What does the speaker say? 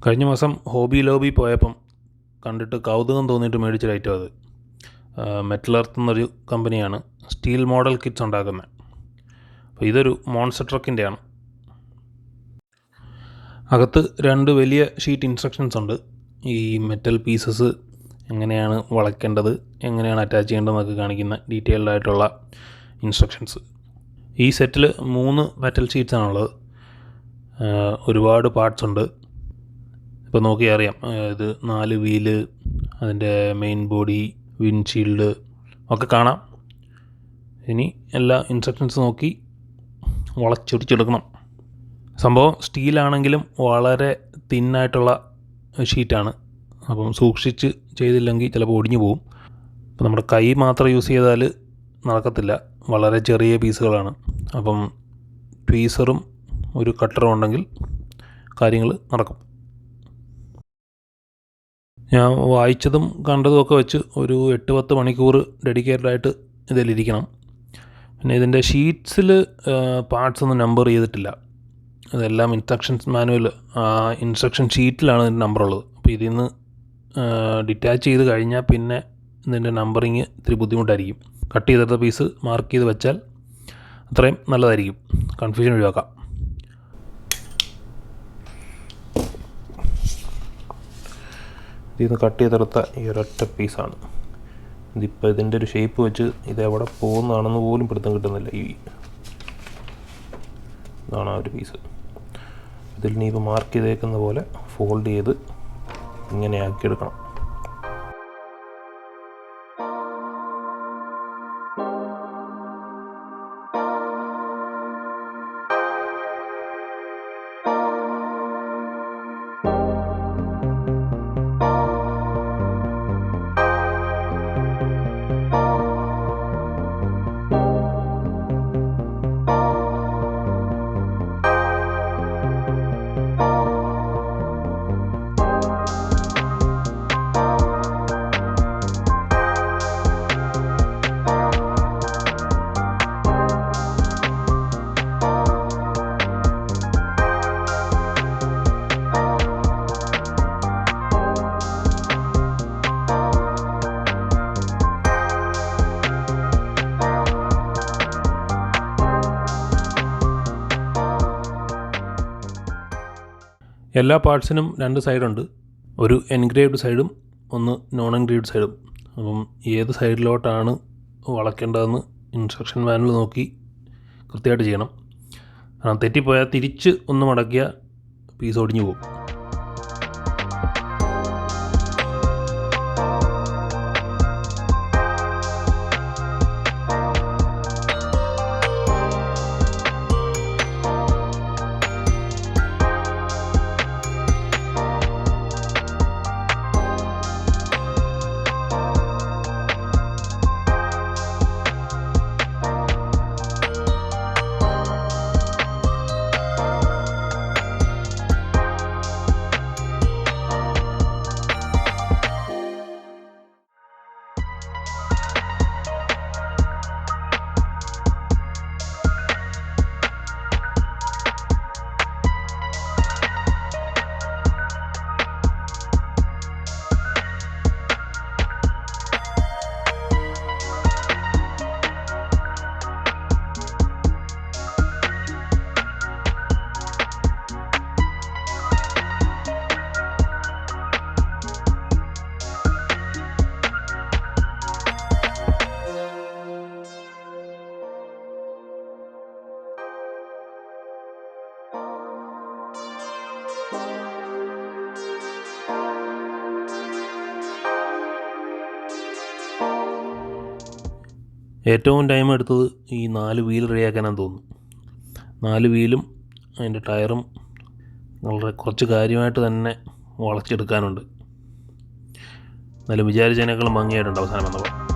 കഴിഞ്ഞ മാസം hobby lobby പോയപ്പം കണ്ടിട്ട് കൗതുകം തോന്നിയിട്ട് മേടിച്ചൊരു ഐറ്റം അത്. മെറ്റൽ എർത്ത് എന്നൊരു കമ്പനിയാണ് സ്റ്റീൽ മോഡൽ കിറ്റ്സ് ഉണ്ടാക്കുന്നത്. അപ്പോൾ ഇതൊരു മോൺസ്റ്റർ ട്രക്കിൻ്റെയാണ്. അകത്ത് 2 വലിയ ഷീറ്റ് ഇൻസ്ട്രക്ഷൻസ് ഉണ്ട്. ഈ മെറ്റൽ പീസസ് എങ്ങനെയാണ് വളയ്ക്കേണ്ടത്, എങ്ങനെയാണ് അറ്റാച്ച് ചെയ്യേണ്ടതെന്നൊക്കെ കാണിക്കുന്ന ഡീറ്റെയിൽഡ് ആയിട്ടുള്ള ഇൻസ്ട്രക്ഷൻസ്. ഈ സെറ്റിൽ 3 മെറ്റൽ ഷീറ്റ്സാണുള്ളത്. ഒരുപാട് പാർട്സ് ഉണ്ട്. ഇപ്പോൾ നോക്കിയാൽ അറിയാം, ഇത് 4 വീല്, അതിൻ്റെ മെയിൻ ബോഡി, വിൻഡ്ഷീൽഡ് ഒക്കെ കാണാം. ഇനി എല്ലാ ഇൻസ്ട്രക്ഷൻസ് നോക്കി വളച്ചൊടിച്ചെടുക്കണം. സംഭവം സ്റ്റീലാണെങ്കിലും വളരെ തിന്നായിട്ടുള്ള ഷീറ്റാണ്. അപ്പം സൂക്ഷിച്ച് ചെയ്തില്ലെങ്കിൽ ചിലപ്പോൾ ഒടിഞ്ഞു പോകും. അപ്പോൾ നമ്മുടെ കൈ മാത്രം യൂസ് ചെയ്താൽ നടക്കത്തില്ല, വളരെ ചെറിയ പീസുകളാണ്. അപ്പം ട്വീസറും ഒരു കട്ടറും ഉണ്ടെങ്കിൽ കാര്യങ്ങൾ നടക്കും. ഞാൻ വായിച്ചതും കണ്ടതും ഒക്കെ വെച്ച് ഒരു 8-10 മണിക്കൂർ ഡെഡിക്കേറ്റഡായിട്ട് ഇതിലിരിക്കണം. പിന്നെ ഇതിൻ്റെ ഷീറ്റ്സിൽ പാർട്സ് ഒന്നും നമ്പർ ചെയ്തിട്ടില്ല. അതെല്ലാം ഇൻസ്ട്രക്ഷൻസ് മാനുവൽ, ഇൻസ്ട്രക്ഷൻ ഷീറ്റിലാണ് ഇതിൻ്റെ നമ്പറുള്ളത്. അപ്പോൾ ഇതിൽ നിന്ന് ഡിറ്റാച്ച് ചെയ്ത് കഴിഞ്ഞാൽ പിന്നെ ഇതിൻ്റെ നമ്പറിങ് ഇത്തിരി ബുദ്ധിമുട്ടായിരിക്കും. കട്ട് ചെയ്തെടുത്ത പീസ് മാർക്ക് ചെയ്ത് വെച്ചാൽ അത്രയും നല്ലതായിരിക്കും, കൺഫ്യൂഷൻ ഒഴിവാക്കാം. ഇതിൽ നിന്ന് കട്ട് ചെയ്തെടുത്ത ഈ ഒരൊറ്റ പീസാണ്. ഇതിപ്പോൾ ഇതിൻ്റെ ഒരു ഷേപ്പ് വെച്ച് ഇതെവിടെ പോകുന്നതാണെന്ന് പോലും പിടുത്തം കിട്ടുന്നില്ല. ഇതാണ് ആ ഒരു പീസ്. ഇതിൽ നീ ഇപ്പോൾ മാർക്ക് ചെയ്തേക്കുന്ന പോലെ ഫോൾഡ് ചെയ്ത് ഇങ്ങനെ ആക്കിയെടുക്കണം. എല്ലാ പാർട്സിനും 2 സൈഡുണ്ട്. ഒരു എൻഗ്രേവ്ഡ് സൈഡും ഒന്ന് നോൺ എൻഗ്രേവ്ഡ് സൈഡും. അപ്പം ഏത് സൈഡിലോട്ടാണ് വളയ്ക്കേണ്ടതെന്ന് ഇൻസ്ട്രക്ഷൻ മാനുവൽ നോക്കി കൃത്യമായിട്ട് ചെയ്യണം. തെറ്റിപ്പോയാൽ തിരിച്ച് ഒന്ന് മടക്കിയ പീസ് ഒടിഞ്ഞു പോകും. ഏറ്റവും ടൈം എടുത്തത് ഈ 4 വീൽ റെഡിയാക്കാനാണെന്ന് തോന്നുന്നു. 4 വീലും അതിൻ്റെ ടയറും വളരെ കുറച്ച് കാര്യമായിട്ട് തന്നെ വളച്ചെടുക്കാനുണ്ട്. എന്നാലും വിചാരിച്ചതിനേക്കാളും ഭംഗിയായിട്ടുണ്ട് അവസാനം വന്നപ്പോൾ.